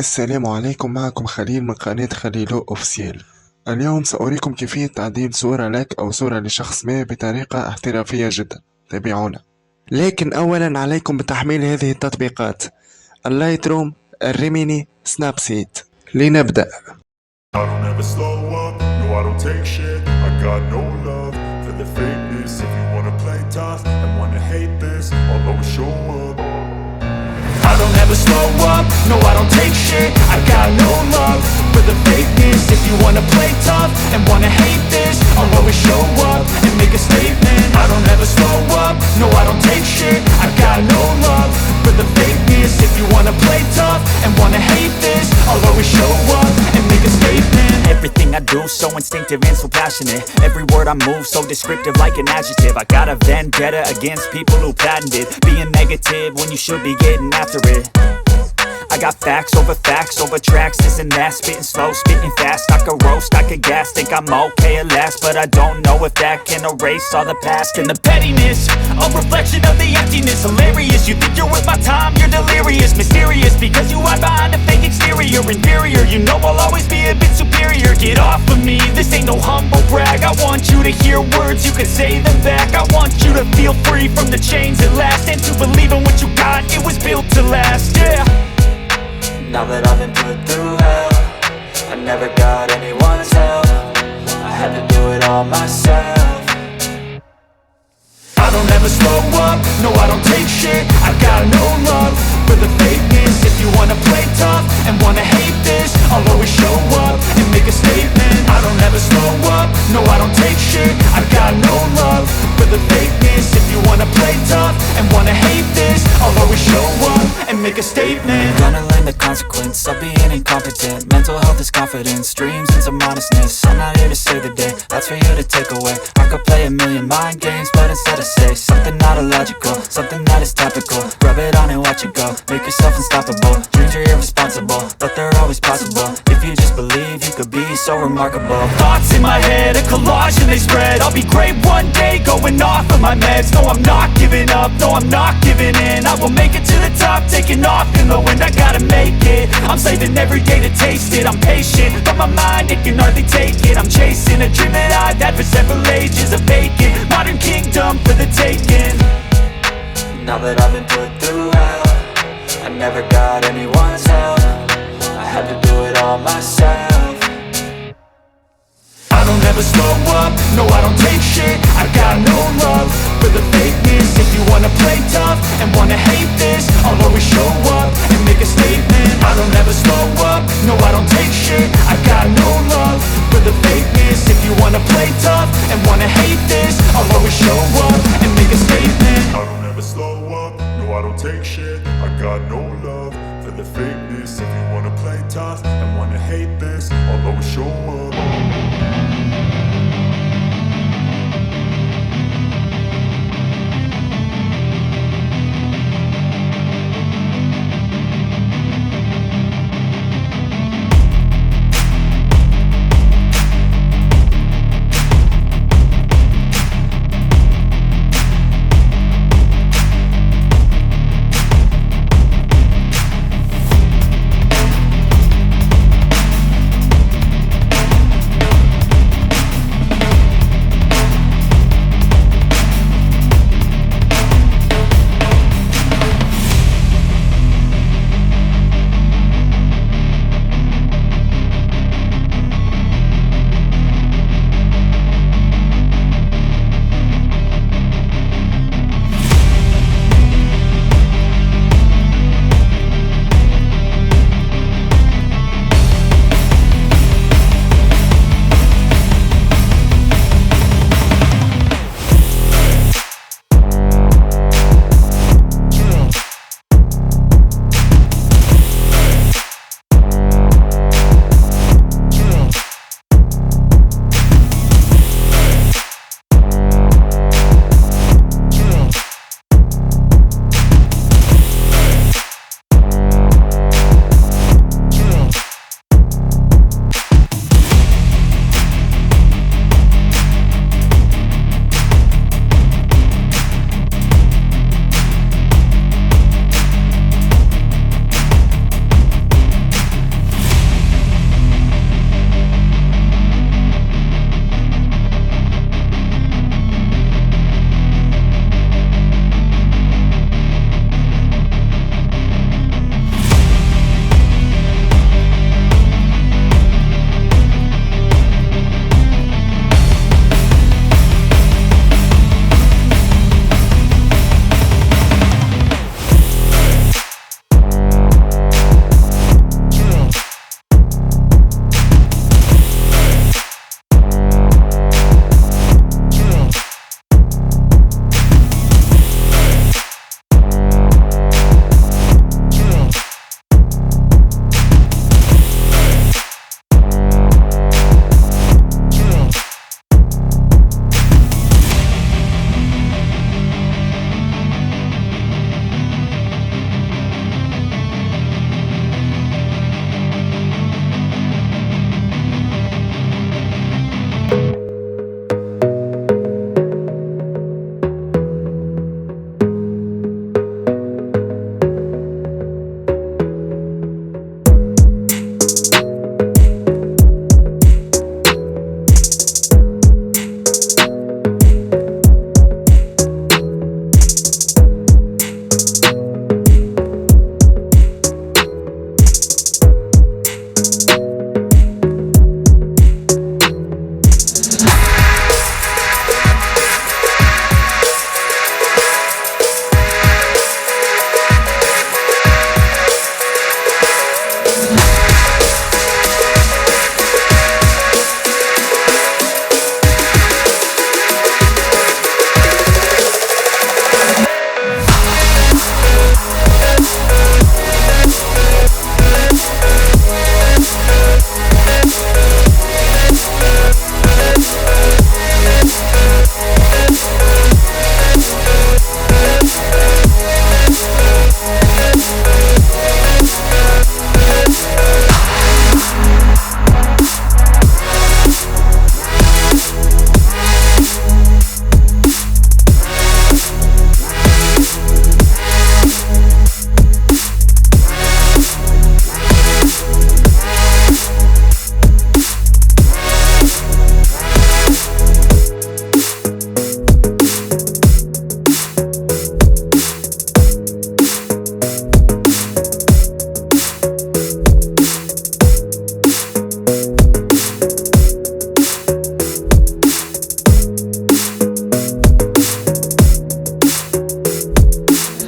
السلام عليكم، معكم خليل من قناة خليلو أوفيسيال. اليوم سأريكم كيفية تعديل صورة لك أو صورة لشخص ما بطريقة احترافية جدا. تابعونا. لكن أولا عليكم بتحميل هذه التطبيقات: اللايتروم، الريميني، سناب سيت. لنبدأ. I don't ever slow up, no I don't take shit. I got no love for the fakeness. If you wanna play tough and wanna hate this, I'll always show up. I don't ever slow up, no I don't take shit. I got no love for the fakeness. If you wanna play tough and wanna hate this, I'll always show up and make a statement. I don't ever slow up, no I don't take shit. I got no love for the fakeness. If you wanna play tough and wanna hate this, I'll always show up and make a statement. Everything I do so instinctive and so passionate. Every word I move so descriptive like an adjective. I got a vendetta against people who patented being negative when you should be getting after it. I got facts over tracks, this and that. Spitting slow, spitting fast. I could roast, I could gas. Think I'm okay at last, but I don't know if that can erase all the past. And the pettiness, a reflection of the emptiness. Hilarious, you think you're worth my time, you're delirious. Mysterious, because you hide behind a fake exterior. Inferior, you know I'll always be a bit superior. Get off of me, this ain't no humble brag. I want you to hear words, you can say them back. I want you to feel free from the chains at last, and to believe in what you got, it was built to last, yeah. Now that I've been put through hell, I never got anyone's help. I had to do it all myself. I don't ever slow up, no I don't take shit. I got no love for the fakeness. If you wanna play tough and wanna hate this, I'll always show up and make a statement. I don't ever slow up, no I don't take shit. I got no love for the fakeness. If you wanna play tough and wanna hate this, I'll always show up and make a statement. Gonna learn the consequence of being incompetent. Mental health is confidence, dreams and some honestness. I'm not here to save the day, that's for you to take away. I could play a million mind games, but instead I say something not illogical, something that is topical. Rub it on and watch it go, make yourself unstoppable. Dreams are irresponsible, but they're always possible. If you just believe, you could be so remarkable. Thoughts in my head, a collage and they spread. I'll be great one day, going off of my meds. No I'm not giving up, no I'm not giving in. I will make it to the top, taking off in the wind. I gotta make it, I'm saving every day to taste it. I'm patient, but my mind, it can hardly take it. I'm chasing a dream that I've had for several ages. A vacant, modern kingdom for the taking. Now that I've been put through hell, I never got anyone's help. I had to do it all myself. I don't ever slow up, no I don't take shit. I got no love for the fakeness. If you wanna play tough and wanna hate this, I'll always show up and make a statement. I don't ever slow up, no I don't take shit. I got no love for the fakeness. If you wanna play tough and wanna hate this, I'll always show up and make a statement. I don't ever slow up, no I don't take shit.